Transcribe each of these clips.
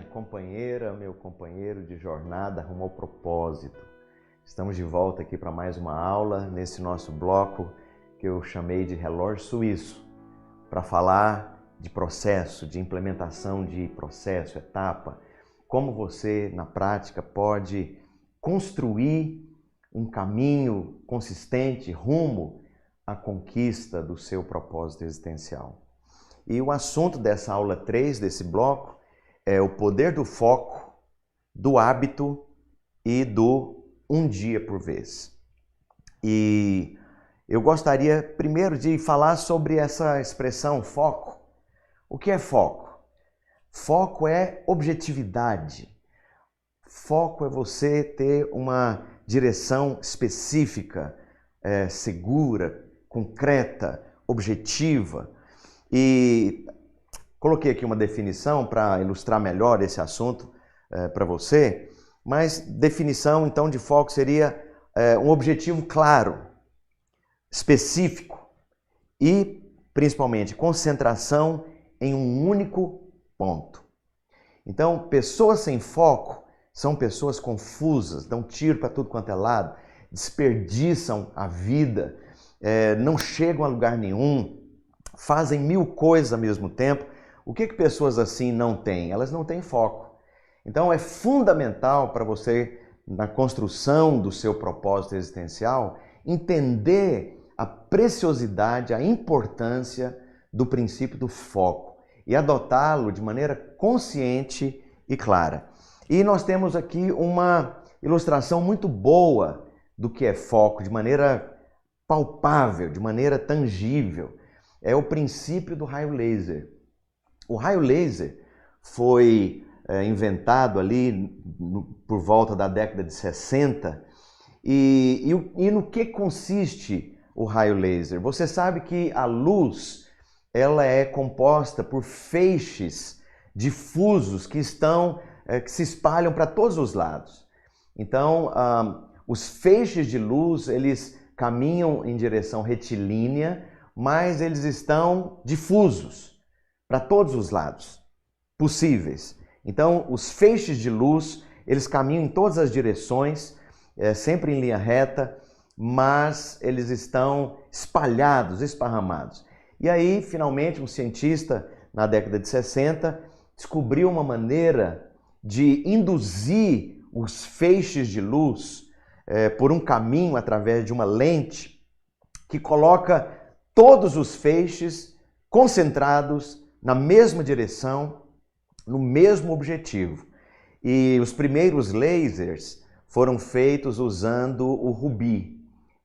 companheira, meu companheiro de jornada rumo ao propósito. Estamos de volta aqui para mais uma aula nesse nosso bloco que eu chamei de relógio suíço, para falar de processo, de implementação de processo, etapa, como você na prática pode construir um caminho consistente rumo à conquista do seu propósito existencial. E o assunto dessa aula 3, desse bloco, é o poder do foco, do hábito e do um dia por vez. E eu gostaria primeiro de falar sobre essa expressão foco. O que é foco? Foco é objetividade. Foco é você ter uma direção específica, segura, concreta, objetiva. E coloquei aqui uma definição para ilustrar melhor esse assunto para você, mas definição então de foco seria um objetivo claro, específico e principalmente concentração em um único ponto. Então, pessoas sem foco são pessoas confusas, dão tiro para tudo quanto é lado, desperdiçam a vida, não chegam a lugar nenhum, fazem 1000 coisas ao mesmo tempo. O que pessoas assim não têm? Elas não têm foco. Então é fundamental para você, na construção do seu propósito existencial, entender a preciosidade, a importância do princípio do foco e adotá-lo de maneira consciente e clara. E nós temos aqui uma ilustração muito boa do que é foco, de maneira palpável, de maneira tangível. É o princípio do raio laser. O raio laser foi inventado ali por volta da década de 60 e no que consiste o raio laser? Você sabe que a luz ela é composta por feixes difusos que se espalham para todos os lados. Então, os feixes de luz eles caminham em direção retilínea, mas eles estão difusos para todos os lados possíveis. Então, os feixes de luz, eles caminham em todas as direções, sempre em linha reta, mas eles estão espalhados, esparramados. E aí, finalmente, um cientista, na década de 60, descobriu uma maneira de induzir os feixes de luz por um caminho através de uma lente que coloca todos os feixes concentrados na mesma direção, no mesmo objetivo. E os primeiros lasers foram feitos usando o rubi.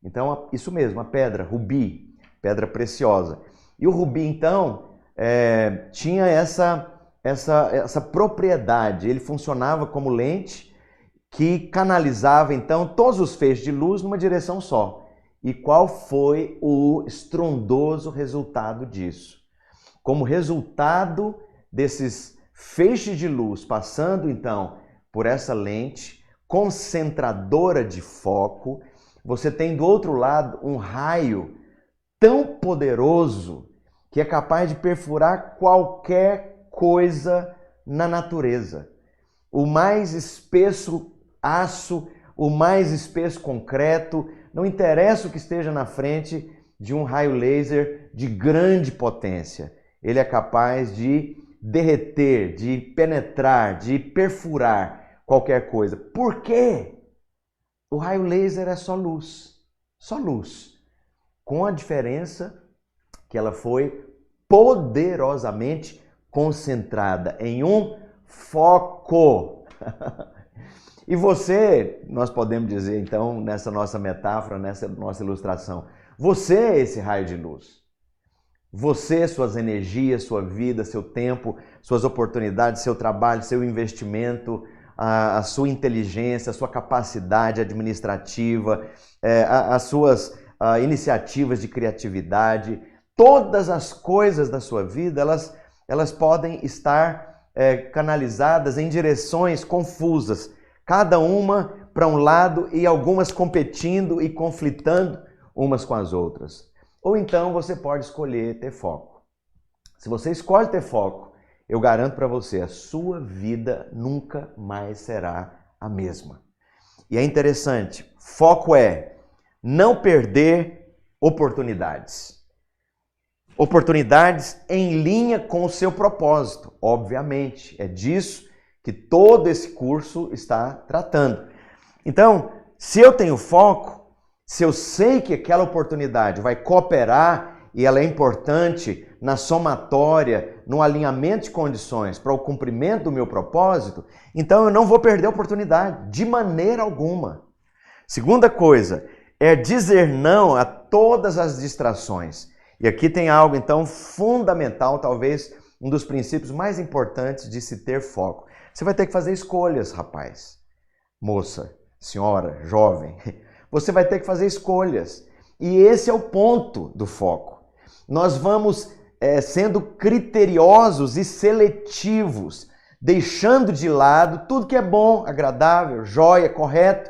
Então, isso mesmo, a pedra, rubi, pedra preciosa. E o rubi, então, tinha essa propriedade. Ele funcionava como lente que canalizava, então, todos os feixes de luz numa direção só. E qual foi o estrondoso resultado disso? Como resultado desses feixes de luz passando então por essa lente concentradora de foco, você tem do outro lado um raio tão poderoso que é capaz de perfurar qualquer coisa na natureza. O mais espesso aço, o mais espesso concreto, não interessa o que esteja na frente de um raio laser de grande potência. Ele é capaz de derreter, de penetrar, de perfurar qualquer coisa. Por quê? O raio laser é só luz. Só luz. Com a diferença que ela foi poderosamente concentrada em um foco. E você, nós podemos dizer então, nessa nossa metáfora, nessa nossa ilustração, você é esse raio de luz. Você, suas energias, sua vida, seu tempo, suas oportunidades, seu trabalho, seu investimento, a sua inteligência, a sua capacidade administrativa, as suas iniciativas de criatividade, todas as coisas da sua vida, elas podem estar canalizadas em direções confusas, cada uma para um lado e algumas competindo e conflitando umas com as outras. Ou então você pode escolher ter foco. Se você escolhe ter foco, eu garanto para você, a sua vida nunca mais será a mesma. E é interessante, foco é não perder oportunidades. Oportunidades em linha com o seu propósito, obviamente. É disso que todo esse curso está tratando. Então, se eu tenho foco, se eu sei que aquela oportunidade vai cooperar e ela é importante na somatória, no alinhamento de condições para o cumprimento do meu propósito, então eu não vou perder a oportunidade, de maneira alguma. Segunda coisa, é dizer não a todas as distrações. E aqui tem algo, então, fundamental, talvez um dos princípios mais importantes de se ter foco. Você vai ter que fazer escolhas, rapaz, moça, senhora, jovem. Você vai ter que fazer escolhas. E esse é o ponto do foco. Nós vamos sendo criteriosos e seletivos, deixando de lado tudo que é bom, agradável, jóia, correto,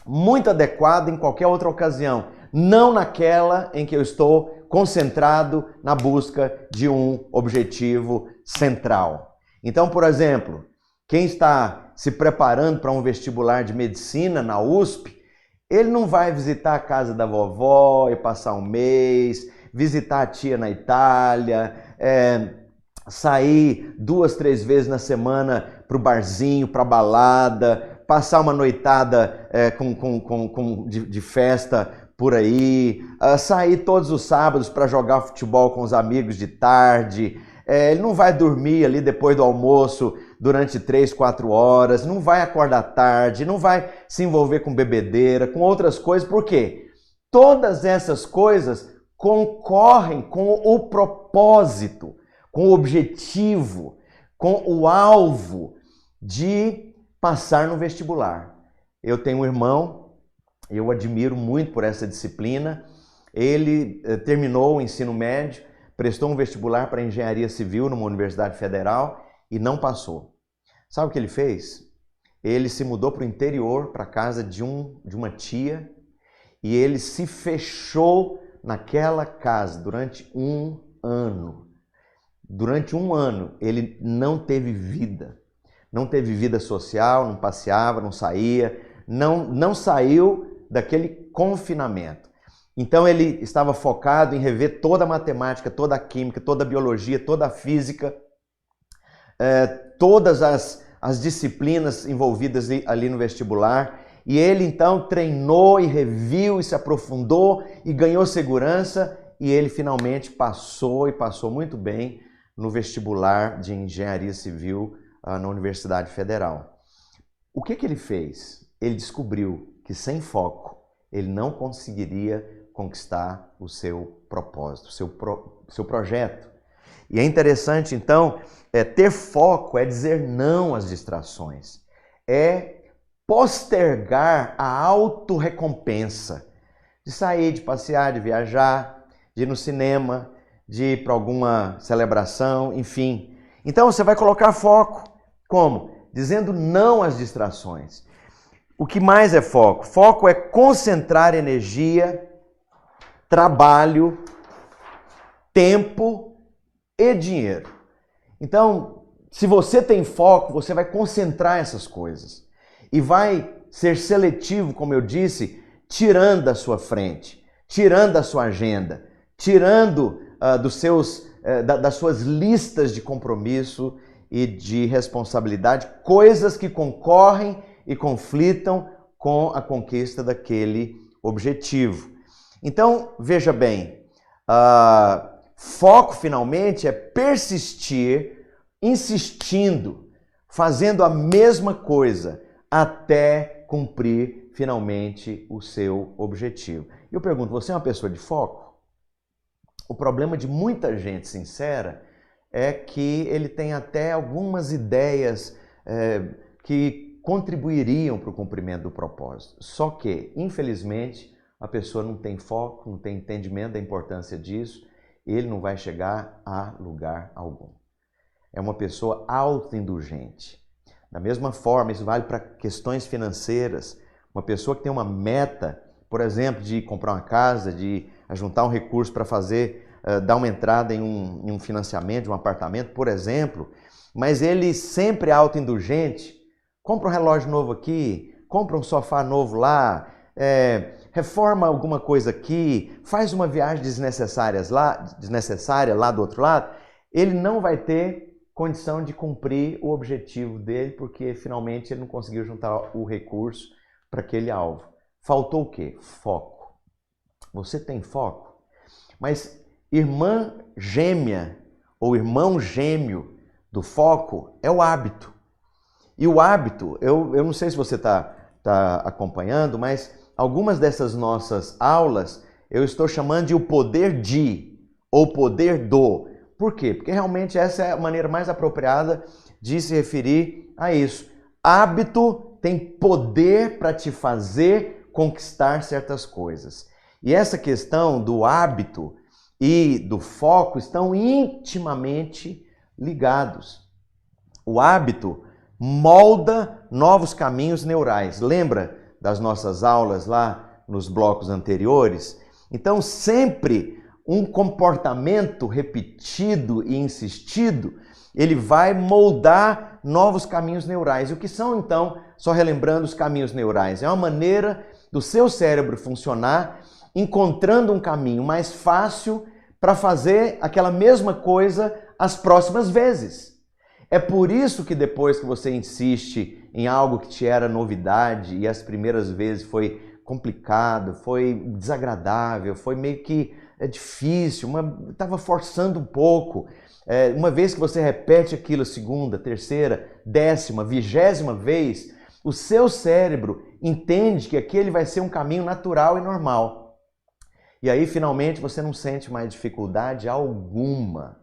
muito adequado em qualquer outra ocasião. Não naquela em que eu estou concentrado na busca de um objetivo central. Então, por exemplo, quem está se preparando para um vestibular de medicina na USP, ele não vai visitar a casa da vovó e passar um mês, visitar a tia na Itália, sair 2, 3 vezes na semana para o barzinho, para a balada, passar uma noitada de festa por aí, sair todos os sábados para jogar futebol com os amigos de tarde. Ele não vai dormir ali depois do almoço durante 3, 4 horas, não vai acordar tarde, não vai se envolver com bebedeira, com outras coisas. Por quê? Todas essas coisas concorrem com o propósito, com o objetivo, com o alvo de passar no vestibular. Eu tenho um irmão, eu admiro muito por essa disciplina. Ele terminou o ensino médio, prestou um vestibular para engenharia civil numa universidade federal e não passou. Sabe o que ele fez? Ele se mudou para o interior, para a casa de uma tia, e ele se fechou naquela casa durante 1 ano. Durante 1 ano ele não teve vida. Não teve vida social, não passeava, não saía, não saiu daquele confinamento. Então ele estava focado em rever toda a matemática, toda a química, toda a biologia, toda a física, todas as disciplinas envolvidas ali no vestibular. E ele então treinou e reviu e se aprofundou e ganhou segurança, e ele finalmente passou e passou muito bem no vestibular de engenharia civil na Universidade Federal. O que ele fez? Ele descobriu que sem foco ele não conseguiria conquistar o seu propósito, o seu projeto. E é interessante, então, ter foco é dizer não às distrações, é postergar a autorrecompensa de sair, de passear, de viajar, de ir no cinema, de ir para alguma celebração, enfim. Então você vai colocar foco. Como? Dizendo não às distrações. O que mais é foco? Foco é concentrar energia, trabalho, tempo e dinheiro. Então, se você tem foco, você vai concentrar essas coisas e vai ser seletivo, como eu disse, tirando da sua frente, tirando da sua agenda, tirando das suas listas de compromisso e de responsabilidade, coisas que concorrem e conflitam com a conquista daquele objetivo. Então, veja bem, foco finalmente é persistir, insistindo, fazendo a mesma coisa até cumprir finalmente o seu objetivo. Eu pergunto, você é uma pessoa de foco? O problema de muita gente sincera é que ele tem até algumas ideias que contribuiriam para o cumprimento do propósito. Só que, infelizmente, a pessoa não tem foco, não tem entendimento da importância disso, ele não vai chegar a lugar algum. É uma pessoa autoindulgente. Da mesma forma, isso vale para questões financeiras. Uma pessoa que tem uma meta, por exemplo, de comprar uma casa, de ajuntar um recurso para fazer dar uma entrada em um financiamento de um apartamento, por exemplo, mas ele sempre é autoindulgente, compra um relógio novo aqui, compra um sofá novo lá, reforma alguma coisa aqui, faz uma viagem desnecessária lá do outro lado, ele não vai ter condição de cumprir o objetivo dele, porque finalmente ele não conseguiu juntar o recurso para aquele alvo. Faltou o quê? Foco. Você tem foco? Mas irmã gêmea ou irmão gêmeo do foco é o hábito. E o hábito, eu não sei se você está acompanhando, mas algumas dessas nossas aulas eu estou chamando de o poder de ou poder do. Por quê? Porque realmente essa é a maneira mais apropriada de se referir a isso. Hábito tem poder para te fazer conquistar certas coisas. E essa questão do hábito e do foco estão intimamente ligados. O hábito molda novos caminhos neurais. Lembra das nossas aulas lá nos blocos anteriores? Então, sempre um comportamento repetido e insistido, ele vai moldar novos caminhos neurais. E o que são, então, só relembrando os caminhos neurais? É uma maneira do seu cérebro funcionar, encontrando um caminho mais fácil para fazer aquela mesma coisa as próximas vezes. É por isso que depois que você insiste em algo que te era novidade e as primeiras vezes foi complicado, foi desagradável, foi meio que difícil, estava forçando um pouco. Uma vez que você repete aquilo a segunda, terceira, 10ª, 20ª vez, o seu cérebro entende que aquele vai ser um caminho natural e normal. E aí, finalmente, você não sente mais dificuldade alguma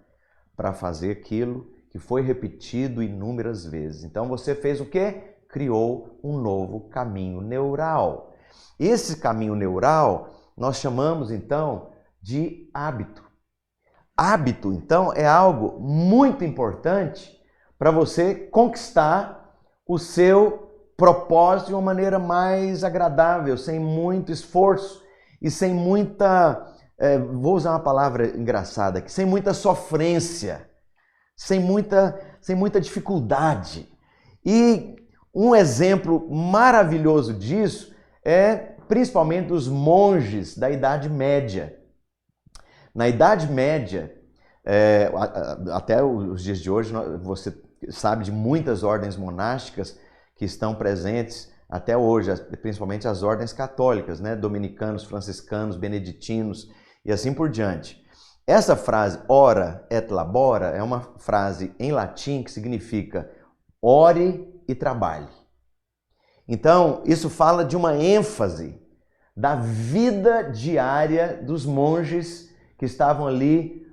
para fazer aquilo que foi repetido inúmeras vezes. Então, você fez o quê? Criou um novo caminho neural. Esse caminho neural nós chamamos, então, de hábito. Hábito, então, é algo muito importante para você conquistar o seu propósito de uma maneira mais agradável, sem muito esforço e sem muita, vou usar uma palavra engraçada aqui, sem muita sofrência, sem muita dificuldade. E um exemplo maravilhoso disso é principalmente os monges da Idade Média. Na Idade Média, até os dias de hoje, você sabe de muitas ordens monásticas que estão presentes até hoje, principalmente as ordens católicas, né? Dominicanos, franciscanos, beneditinos e assim por diante. Essa frase, ora et labora, é uma frase em latim que significa ore e trabalhe. Então, isso fala de uma ênfase da vida diária dos monges que estavam ali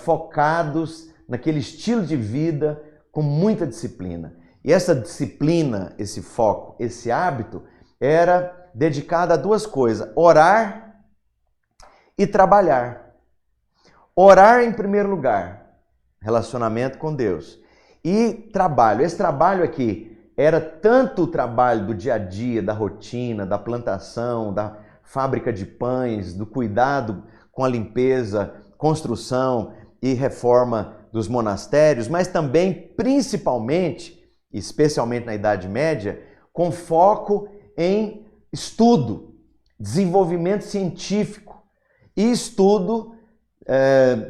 focados naquele estilo de vida com muita disciplina. E essa disciplina, esse foco, esse hábito, era dedicado a duas coisas, orar e trabalhar. Orar em primeiro lugar, relacionamento com Deus. E trabalho. Esse trabalho aqui era tanto o trabalho do dia a dia, da rotina, da plantação, da fábrica de pães, do cuidado com a limpeza, construção e reforma dos monastérios, mas também, principalmente, especialmente na Idade Média, com foco em estudo, desenvolvimento científico e estudo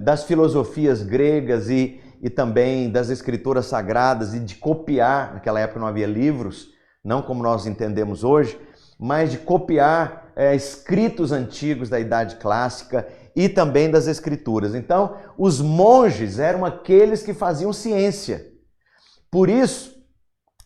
das filosofias gregas e também das escrituras sagradas e de copiar, naquela época não havia livros, não como nós entendemos hoje, mas de copiar escritos antigos da Idade Clássica e também das escrituras. Então, os monges eram aqueles que faziam ciência. Por isso,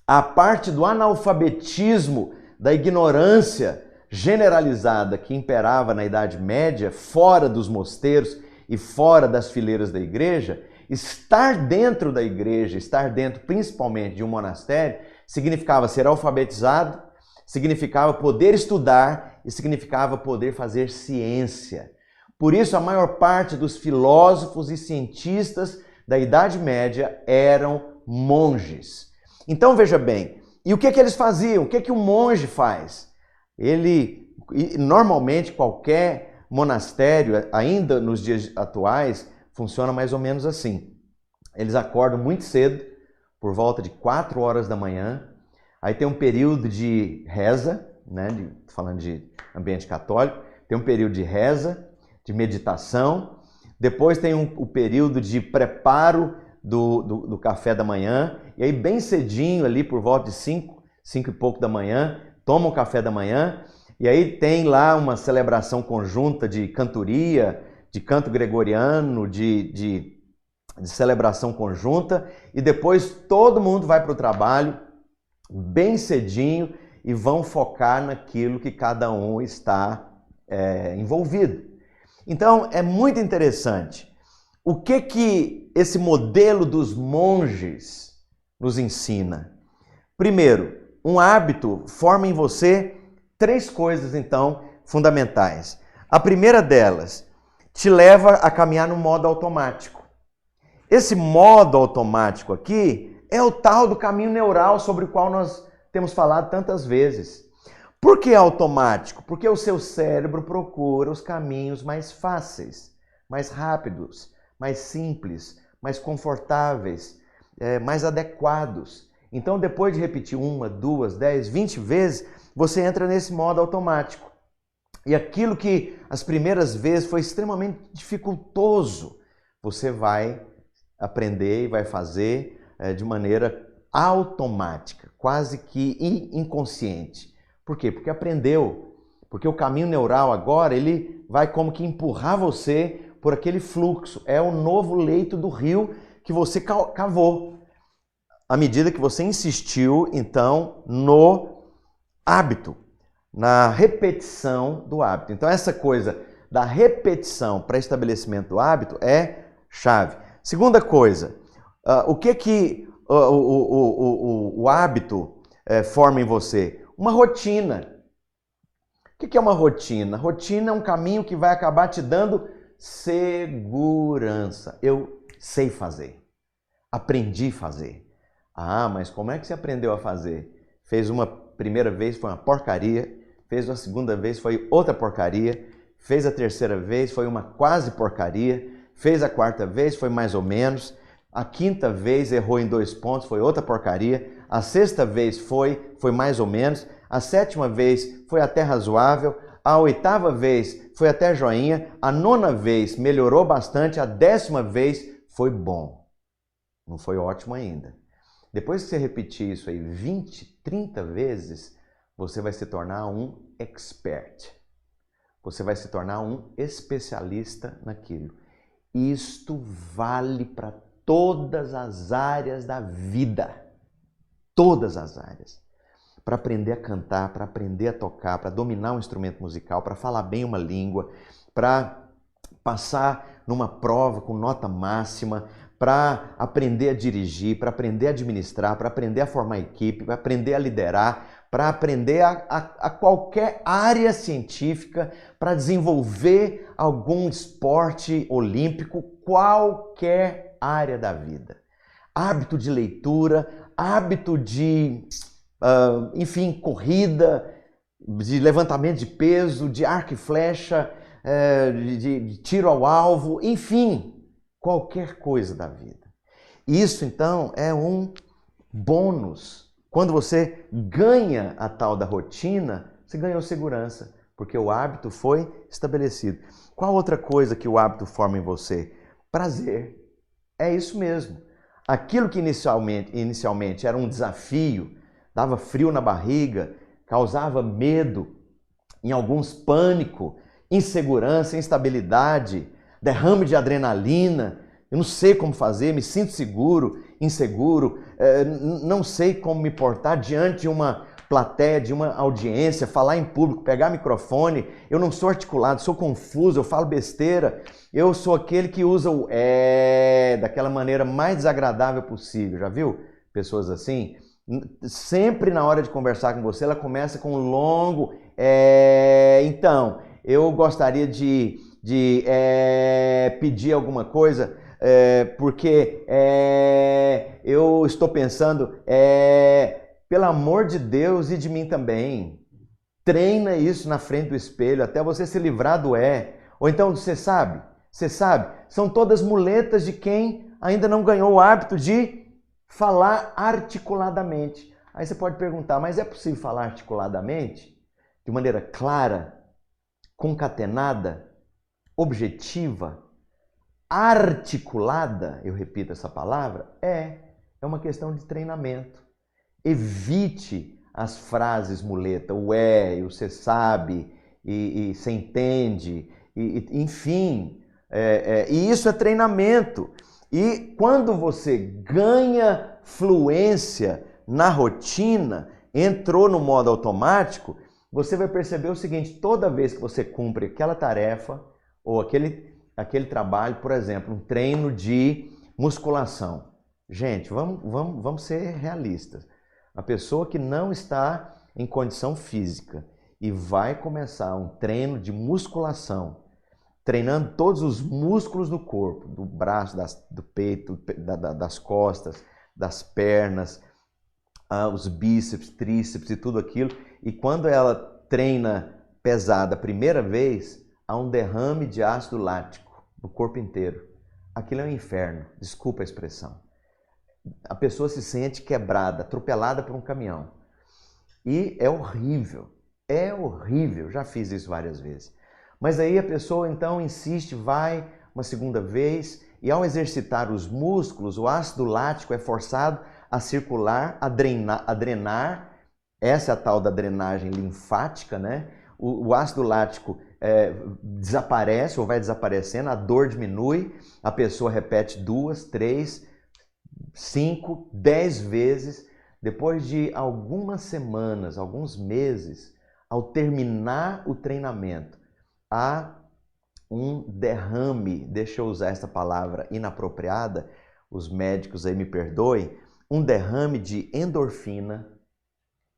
a parte do analfabetismo, da ignorância generalizada que imperava na Idade Média, fora dos mosteiros e fora das fileiras da igreja, estar dentro da igreja, estar dentro principalmente de um monastério, significava ser alfabetizado, significava poder estudar e significava poder fazer ciência. Por isso, a maior parte dos filósofos e cientistas da Idade Média eram monges. Então, veja bem, e o que eles faziam? O que um monge faz? Ele, normalmente, qualquer monastério, ainda nos dias atuais, funciona mais ou menos assim. Eles acordam muito cedo, por volta de 4 horas da manhã, aí tem um período de reza, né, falando de ambiente católico, tem um período de reza, de meditação, depois tem o período de preparo do café da manhã, e aí bem cedinho ali por volta de 5 e pouco da manhã, toma o café da manhã, e aí tem lá uma celebração conjunta de cantoria, de canto gregoriano, de celebração conjunta, e depois todo mundo vai para o trabalho bem cedinho e vão focar naquilo que cada um está envolvido. Então é muito interessante. O que esse modelo dos monges nos ensina? Primeiro, um hábito forma em você 3 coisas, então, fundamentais. A primeira delas, te leva a caminhar no modo automático. Esse modo automático aqui é o tal do caminho neural sobre o qual nós temos falado tantas vezes. Por que automático? Porque o seu cérebro procura os caminhos mais fáceis, mais rápidos, mais simples, mais confortáveis, mais adequados. Então, depois de repetir 1, 2, 10, 20 vezes, você entra nesse modo automático. E aquilo que as primeiras vezes foi extremamente dificultoso, você vai aprender e vai fazer de maneira automática, quase que inconsciente. Por quê? Porque aprendeu. Porque o caminho neural agora, ele vai como que empurrar você por aquele fluxo. É o novo leito do rio que você cavou. À medida que você insistiu, então, no hábito, na repetição do hábito. Então, essa coisa da repetição para estabelecimento do hábito é chave. Segunda coisa, o que o hábito forma em você? Uma rotina. O que é uma rotina? Rotina é um caminho que vai acabar te dando segurança. Eu sei fazer. Aprendi a fazer. Ah, mas como é que você aprendeu a fazer? Fez uma primeira vez, foi uma porcaria. Fez uma segunda vez, foi outra porcaria. Fez a terceira vez, foi uma quase porcaria. Fez a quarta vez, foi mais ou menos. A quinta vez, errou em 2 pontos, foi outra porcaria. A sexta vez foi mais ou menos. A sétima vez foi até razoável. A oitava vez foi até joinha. A 9ª vez melhorou bastante. A 10ª vez foi bom. Não foi ótimo ainda. Depois que você repetir isso aí 20, 30 vezes, você vai se tornar um expert. Você vai se tornar um especialista naquilo. Isto vale para todas as áreas da vida. Todas as áreas. Para aprender a cantar, para aprender a tocar, para dominar um instrumento musical, para falar bem uma língua, para passar numa prova com nota máxima, para aprender a dirigir, para aprender a administrar, para aprender a formar equipe, para aprender a liderar, para aprender a qualquer área científica, para desenvolver algum esporte olímpico, qualquer área da vida. Hábito de leitura, hábito de, enfim, corrida, de levantamento de peso, de arco e flecha, de tiro ao alvo, enfim, qualquer coisa da vida. Isso, então, é um bônus. Quando você ganha a tal da rotina, você ganhou segurança, porque o hábito foi estabelecido. Qual outra coisa que o hábito forma em você? Prazer. É isso mesmo. Aquilo que inicialmente era um desafio, dava frio na barriga, causava medo, em alguns pânico, insegurança, instabilidade, derrame de adrenalina, eu não sei como fazer, me sinto seguro, inseguro, não sei como me portar diante de uma plateia, de uma audiência, falar em público, pegar microfone, eu não sou articulado, sou confuso, eu falo besteira, eu sou aquele que usa o daquela maneira mais desagradável possível, já viu? Pessoas assim, sempre na hora de conversar com você, ela começa com um longo então, eu gostaria de pedir alguma coisa, porque eu estou pensando, pelo amor de Deus e de mim também. Treina isso na frente do espelho até você se livrar do Ou então, você sabe, são todas muletas de quem ainda não ganhou o hábito de falar articuladamente. Aí você pode perguntar, mas é possível falar articuladamente? De maneira clara, concatenada, objetiva, articulada? Eu repito essa palavra? É uma questão de treinamento. Evite as frases muleta, o o você sabe, e você entende, enfim. E isso é treinamento. E quando você ganha fluência na rotina, entrou no modo automático, você vai perceber o seguinte: toda vez que você cumpre aquela tarefa ou aquele trabalho, por exemplo, um treino de musculação. Gente, vamos ser realistas. A pessoa que não está em condição física e vai começar um treino de musculação, treinando todos os músculos do corpo, do braço, do peito, das costas, das pernas, os bíceps, tríceps e tudo aquilo. E quando ela treina pesada a primeira vez, há um derrame de ácido lático no corpo inteiro. Aquilo é um inferno, desculpa a expressão. A pessoa se sente quebrada, atropelada por um caminhão. E é horrível, já fiz isso várias vezes. Mas aí a pessoa então insiste, vai uma segunda vez e ao exercitar os músculos, o ácido lático é forçado a circular, a drenar. Essa é a tal da drenagem linfática, né? O ácido lático desaparece ou vai desaparecendo, a dor diminui, a pessoa repete 2, 3, 5, 10 vezes. Depois de algumas semanas, alguns meses, ao terminar o treinamento, há um derrame, deixa eu usar essa palavra inapropriada, os médicos aí me perdoem, um derrame de endorfina,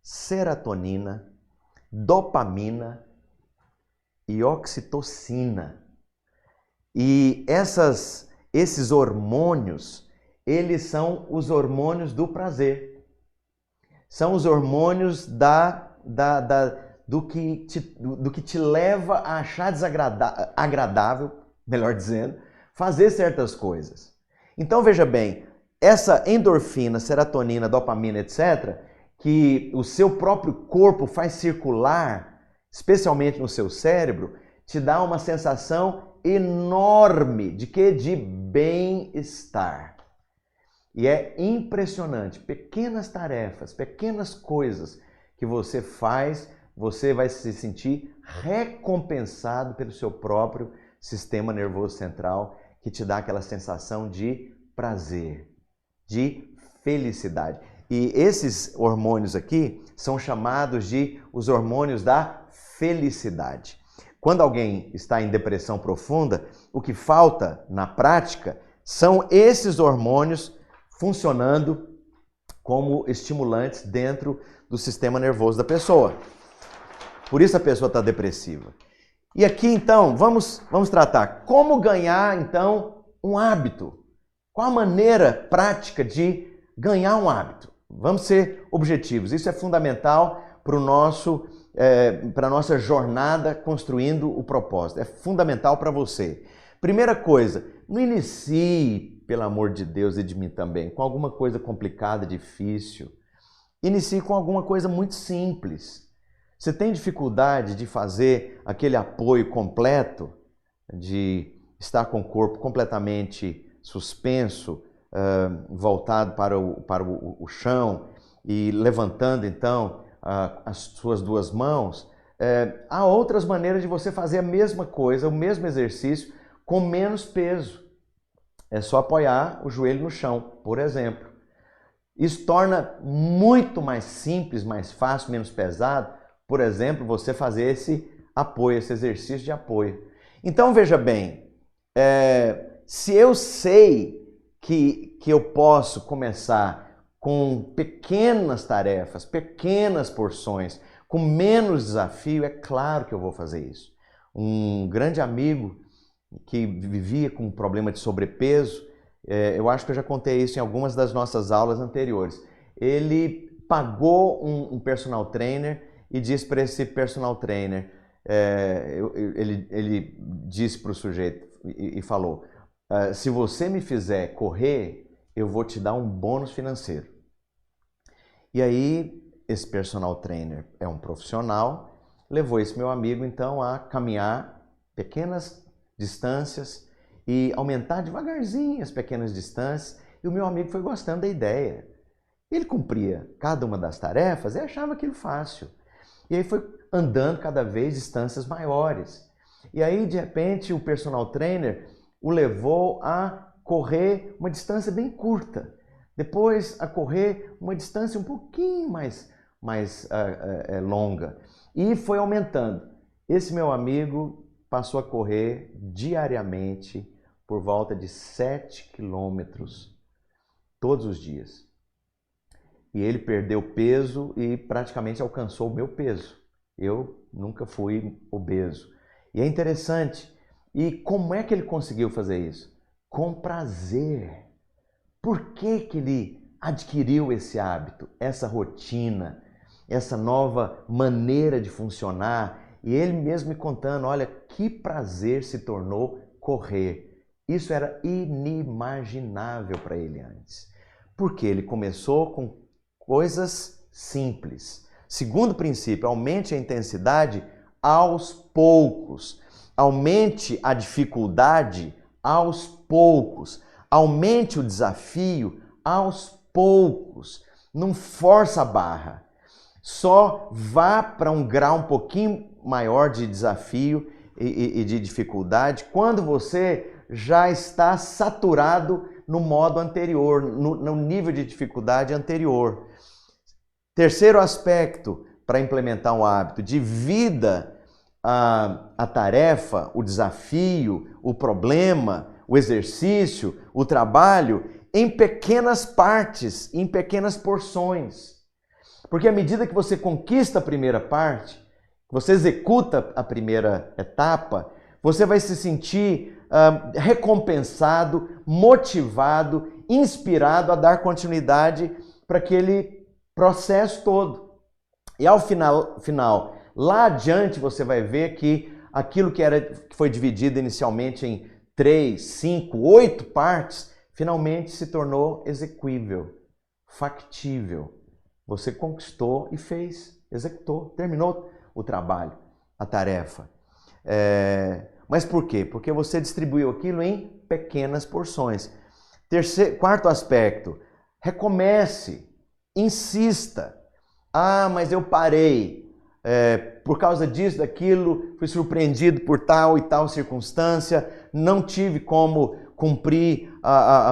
serotonina, dopamina e oxitocina. E esses hormônios, eles são os hormônios do prazer. São os hormônios do que te leva a achar agradável, melhor dizendo, fazer certas coisas. Então veja bem, essa endorfina, serotonina, dopamina, etc., que o seu próprio corpo faz circular, especialmente no seu cérebro, te dá uma sensação enorme de quê? De bem-estar. E é impressionante, pequenas tarefas, pequenas coisas que você faz, você vai se sentir recompensado pelo seu próprio sistema nervoso central, que te dá aquela sensação de prazer, de felicidade. E esses hormônios aqui são chamados de os hormônios da felicidade. Quando alguém está em depressão profunda, o que falta na prática são esses hormônios funcionando como estimulantes dentro do sistema nervoso da pessoa. Por isso a pessoa está depressiva. E aqui então, vamos tratar como ganhar então um hábito. Qual a maneira prática de ganhar um hábito? Vamos ser objetivos. Isso é fundamental para a nossa jornada construindo o propósito. É fundamental para você. Primeira coisa, não inicie, pelo amor de Deus e de mim também, com alguma coisa complicada, difícil. Inicie com alguma coisa muito simples. Você tem dificuldade de fazer aquele apoio completo, de estar com o corpo completamente suspenso, voltado para o chão e levantando então as suas duas mãos? Há outras maneiras de você fazer a mesma coisa, o mesmo exercício, com menos peso. É só apoiar o joelho no chão, por exemplo. Isso torna muito mais simples, mais fácil, menos pesado, por exemplo, você fazer esse apoio, esse exercício de apoio. Então veja bem, se eu sei que eu posso começar com pequenas tarefas, pequenas porções, com menos desafio, é claro que eu vou fazer isso. Um grande amigo que vivia com um problema de sobrepeso, eu acho que eu já contei isso em algumas das nossas aulas anteriores. Ele pagou um personal trainer e disse para esse personal trainer: ele disse para o sujeito e falou, se você me fizer correr, eu vou te dar um bônus financeiro. E aí, esse personal trainer é um profissional, levou esse meu amigo então a caminhar pequenas distâncias e aumentar devagarzinho as pequenas distâncias, e o meu amigo foi gostando da ideia. Ele cumpria cada uma das tarefas e achava aquilo fácil. E aí foi andando cada vez distâncias maiores. E aí, de repente, o personal trainer o levou a correr uma distância bem curta. Depois a correr uma distância um pouquinho mais longa. E foi aumentando. Esse meu amigo passou a correr diariamente por volta de 7 quilômetros todos os dias. E ele perdeu peso e praticamente alcançou o meu peso. Eu nunca fui obeso. E é interessante. E como é que ele conseguiu fazer isso? Com prazer. Por que que ele adquiriu esse hábito, essa rotina, essa nova maneira de funcionar? E ele mesmo me contando, olha, que prazer se tornou correr. Isso era inimaginável para ele antes. Porque ele começou com coisas simples. Segundo princípio, aumente a intensidade aos poucos. Aumente a dificuldade aos poucos. Aumente o desafio aos poucos. Não força a barra. Só vá para um grau um pouquinho maior de desafio e de dificuldade quando você já está saturado no modo anterior, no nível de dificuldade anterior. Terceiro aspecto para implementar um hábito: divida a tarefa, o desafio, o problema, o exercício, o trabalho em pequenas partes, em pequenas porções. Porque à medida que você conquista a primeira parte, você executa a primeira etapa, você vai se sentir recompensado, motivado, inspirado a dar continuidade para aquele processo todo. E ao final, lá adiante você vai ver que aquilo que foi dividido inicialmente em 3, 5, 8 partes, finalmente se tornou execuível, factível. Você conquistou e fez, executou, terminou o trabalho, a tarefa. Mas por quê? Porque você distribuiu aquilo em pequenas porções. Quarto aspecto, recomece, insista. Ah, mas eu parei. Por causa disso, daquilo, fui surpreendido por tal e tal circunstância, não tive como cumprir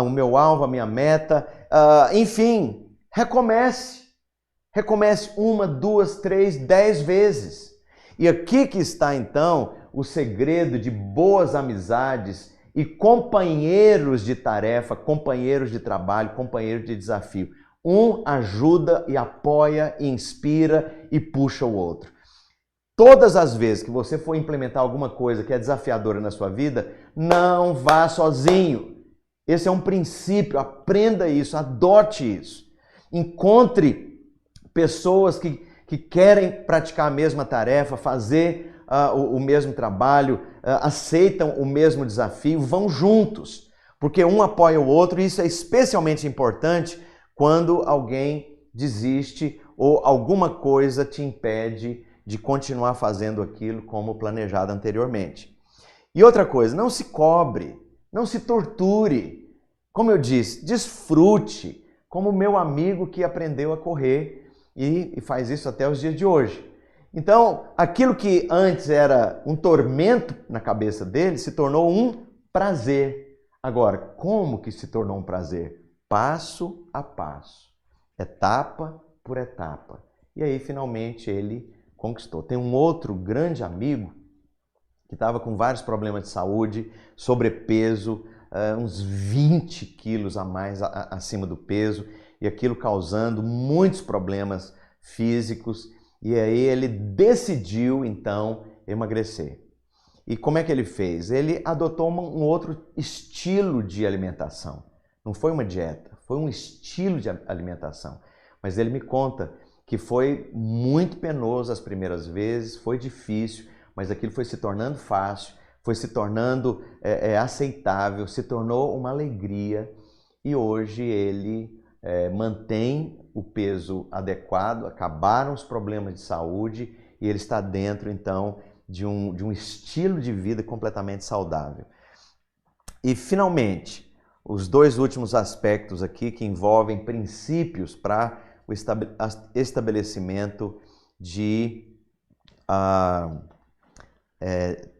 o meu alvo, a minha meta. Enfim, recomece. Recomece 1, 2, 3, 10 vezes. E aqui que está então o segredo de boas amizades e companheiros de tarefa, companheiros de trabalho, companheiros de desafio. Um ajuda e apoia, e inspira e puxa o outro. Todas as vezes que você for implementar alguma coisa que é desafiadora na sua vida, não vá sozinho. Esse é um princípio, aprenda isso, adote isso. Encontre pessoas que querem praticar a mesma tarefa, fazer o mesmo trabalho, aceitam o mesmo desafio, vão juntos, porque um apoia o outro, e isso é especialmente importante quando alguém desiste ou alguma coisa te impede de continuar fazendo aquilo como planejado anteriormente. E outra coisa, não se cobre, não se torture. Como eu disse, desfrute, como o meu amigo que aprendeu a correr e faz isso até os dias de hoje. Então, aquilo que antes era um tormento na cabeça dele se tornou um prazer. Agora, como que se tornou um prazer? Passo a passo, etapa por etapa. E aí, finalmente, ele conquistou. Tem um outro grande amigo que estava com vários problemas de saúde, sobrepeso, uns 20 quilos a mais acima do peso, e aquilo causando muitos problemas físicos. E aí ele decidiu, então, emagrecer. E como é que ele fez? Ele adotou um outro estilo de alimentação. Não foi uma dieta, foi um estilo de alimentação. Mas ele me conta que foi muito penoso as primeiras vezes, foi difícil, mas aquilo foi se tornando fácil, foi se tornando aceitável, se tornou uma alegria e hoje ele mantém o peso adequado, acabaram os problemas de saúde e ele está dentro então de um estilo de vida completamente saudável. E finalmente, os dois últimos aspectos aqui que envolvem princípios para o estabelecimento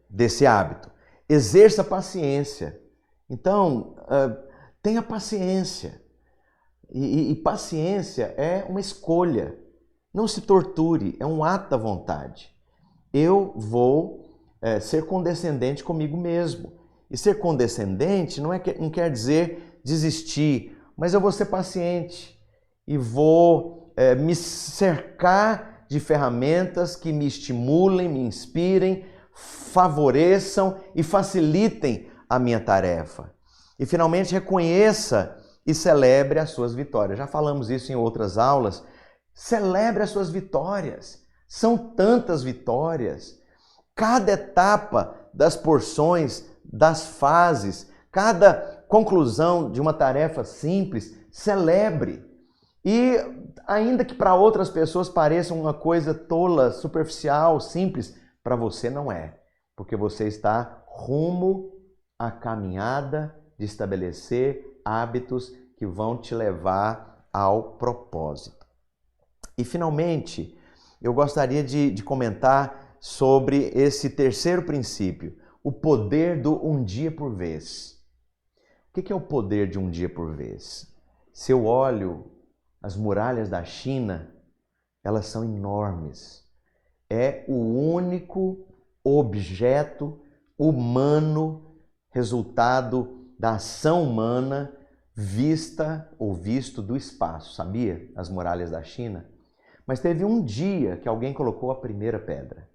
desse hábito. Exerça paciência. Então, tenha paciência. E paciência é uma escolha. Não se torture, é um ato da vontade. Eu vou ser condescendente comigo mesmo. E ser condescendente não quer dizer desistir, mas eu vou ser paciente e vou me cercar de ferramentas que me estimulem, me inspirem, favoreçam e facilitem a minha tarefa. E finalmente reconheça e celebre as suas vitórias. Já falamos isso em outras aulas. Celebre as suas vitórias. São tantas vitórias. Cada etapa das porções, das fases, cada conclusão de uma tarefa simples, celebre. E ainda que para outras pessoas pareça uma coisa tola, superficial, simples, para você não é. Porque você está rumo à caminhada de estabelecer hábitos que vão te levar ao propósito. E finalmente, eu gostaria de comentar sobre esse terceiro princípio, o poder do um dia por vez. O que é o poder de um dia por vez? Se eu olho as muralhas da China, elas são enormes. É o único objeto humano, resultado da ação humana, vista ou visto do espaço, sabia? As muralhas da China. Mas teve um dia que alguém colocou a primeira pedra.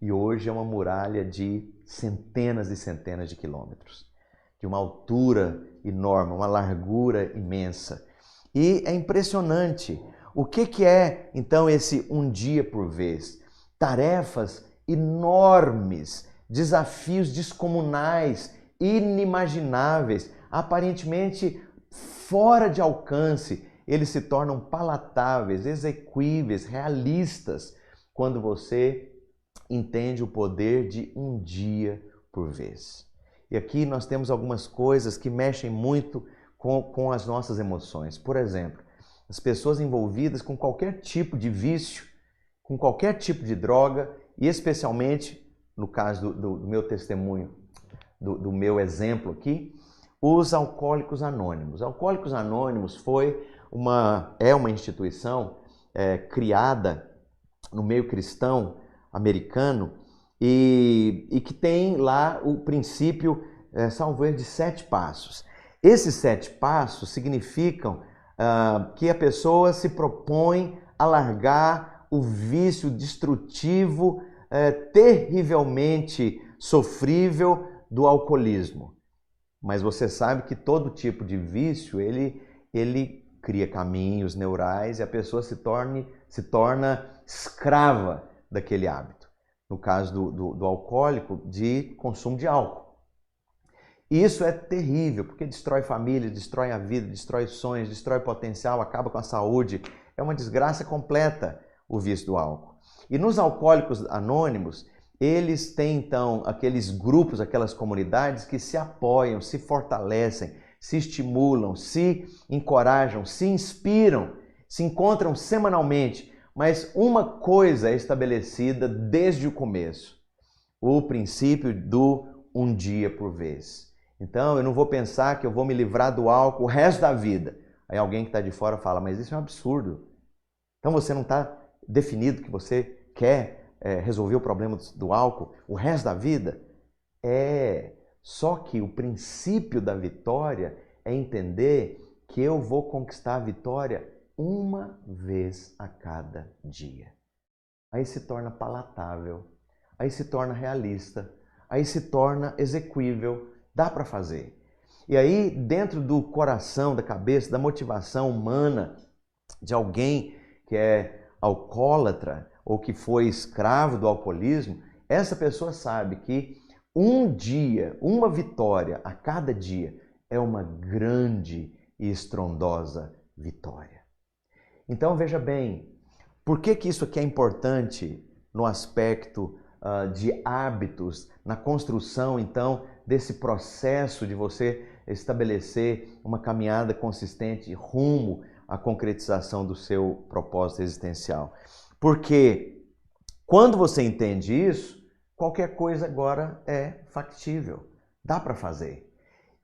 E hoje é uma muralha de centenas e centenas de quilômetros, de uma altura enorme, uma largura imensa. E é impressionante. O que é, então, esse um dia por vez? Tarefas enormes, desafios descomunais, inimagináveis, aparentemente fora de alcance, eles se tornam palatáveis, exequíveis, realistas, quando você entende o poder de um dia por vez. E aqui nós temos algumas coisas que mexem muito com as nossas emoções. Por exemplo, as pessoas envolvidas com qualquer tipo de vício, com qualquer tipo de droga, e especialmente, no caso do meu testemunho, do meu exemplo aqui, os Alcoólicos Anônimos. Alcoólicos Anônimos é uma instituição criada no meio cristão americano e que tem lá o princípio, salvo erro, de 7 passos. Esses 7 passos significam que a pessoa se propõe a largar o vício destrutivo, terrivelmente sofrível do alcoolismo. Mas você sabe que todo tipo de vício, ele cria caminhos neurais e a pessoa se torna escrava daquele hábito. No caso do alcoólico, de consumo de álcool. E isso é terrível, porque destrói família, destrói a vida, destrói sonhos, destrói potencial, acaba com a saúde. É uma desgraça completa o vício do álcool. E nos Alcoólicos Anônimos, eles têm então aqueles grupos, aquelas comunidades que se apoiam, se fortalecem, se estimulam, se encorajam, se inspiram, se encontram semanalmente. Mas uma coisa é estabelecida desde o começo, o princípio do um dia por vez. Então eu não vou pensar que eu vou me livrar do álcool o resto da vida. Aí alguém que está de fora fala, mas isso é um absurdo. Então você não está definido que você quer resolver o problema do álcool o resto da vida? Só que o princípio da vitória é entender que eu vou conquistar a vitória uma vez a cada dia. Aí se torna palatável, aí se torna realista, aí se torna exequível, dá para fazer. E aí, dentro do coração, da cabeça, da motivação humana de alguém que é alcoólatra ou que foi escravo do alcoolismo, essa pessoa sabe que um dia, uma vitória a cada dia é uma grande e estrondosa vitória. Então veja bem, por que isso aqui é importante no aspecto de hábitos, na construção então desse processo de você estabelecer uma caminhada consistente rumo à concretização do seu propósito existencial? Porque quando você entende isso, qualquer coisa agora é factível, dá para fazer.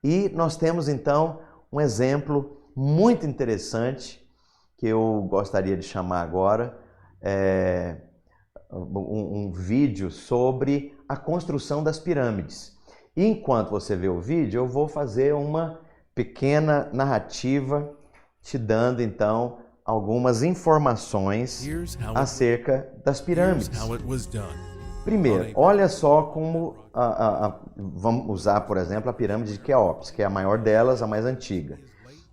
E nós temos então um exemplo muito interessante que eu gostaria de chamar agora, um vídeo sobre a construção das pirâmides. E enquanto você vê o vídeo, eu vou fazer uma pequena narrativa te dando então algumas informações acerca das pirâmides. Primeiro, olha só como vamos usar, por exemplo, a pirâmide de Quéops, que é a maior delas, a mais antiga.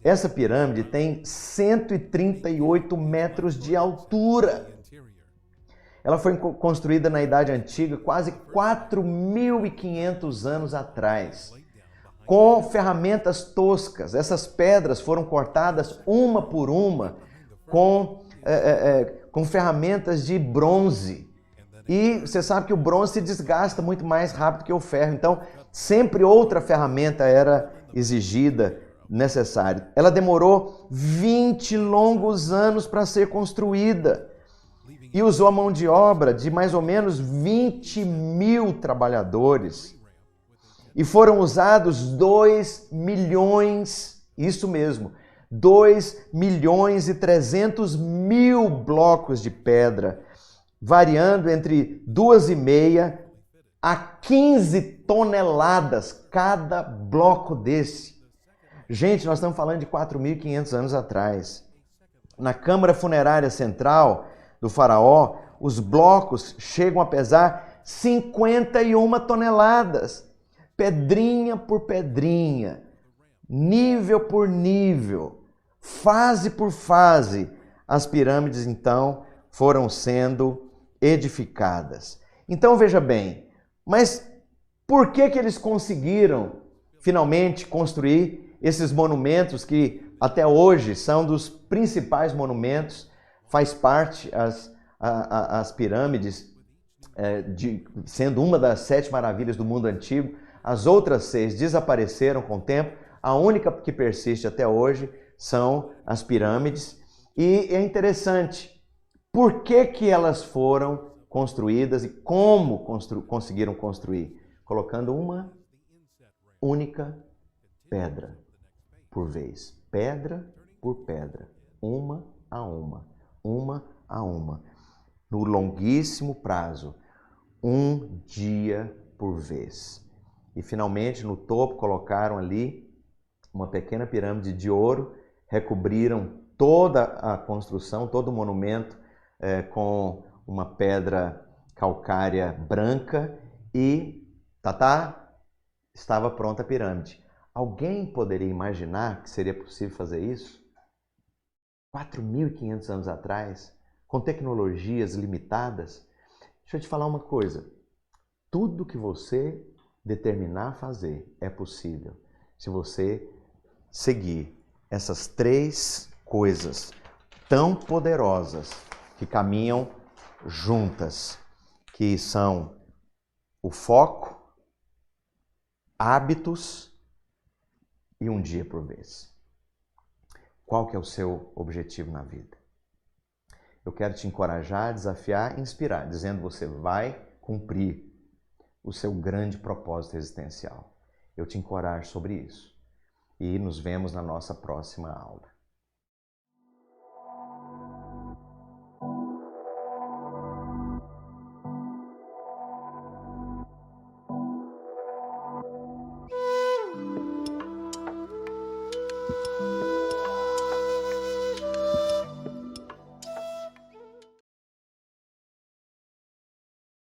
Essa pirâmide tem 138 metros de altura. Ela foi construída na Idade Antiga, quase 4.500 anos atrás, com ferramentas toscas. Essas pedras foram cortadas uma por uma com ferramentas de bronze. E você sabe que o bronze se desgasta muito mais rápido que o ferro, então sempre outra ferramenta era exigida, necessária. Ela demorou 20 longos anos para ser construída e usou a mão de obra de mais ou menos 20.000 trabalhadores. E foram usados 2 milhões, isso mesmo, 2.300.000 blocos de pedra, variando entre 2,5 a 15 toneladas cada bloco desse. Gente, nós estamos falando de 4.500 anos atrás. Na Câmara Funerária Central do Faraó, os blocos chegam a pesar 51 toneladas, pedrinha por pedrinha, nível por nível, fase por fase. As pirâmides, então, foram sendo edificadas. Então, veja bem, mas por que eles conseguiram finalmente construir esses monumentos que até hoje são dos principais monumentos? Faz parte as pirâmides, sendo uma das 7 maravilhas do mundo antigo. As outras 6 desapareceram com o tempo. A única que persiste até hoje são as pirâmides. E é interessante, por que elas foram construídas e como conseguiram construir? Colocando uma única pedra por vez, pedra por pedra, uma a uma, no longuíssimo prazo, um dia por vez. E finalmente no topo colocaram ali uma pequena pirâmide de ouro, recobriram toda a construção, todo o monumento com uma pedra calcária branca e estava pronta a pirâmide. Alguém poderia imaginar que seria possível fazer isso? 4.500 anos atrás, com tecnologias limitadas? Deixa eu te falar uma coisa. Tudo que você determinar a fazer é possível se você seguir essas 3 coisas tão poderosas que caminham juntas, que são o foco, hábitos e um dia por vez. Qual que é o seu objetivo na vida? Eu quero te encorajar, desafiar, inspirar, dizendo que você vai cumprir o seu grande propósito existencial. Eu te encorajo sobre isso. E nos vemos na nossa próxima aula.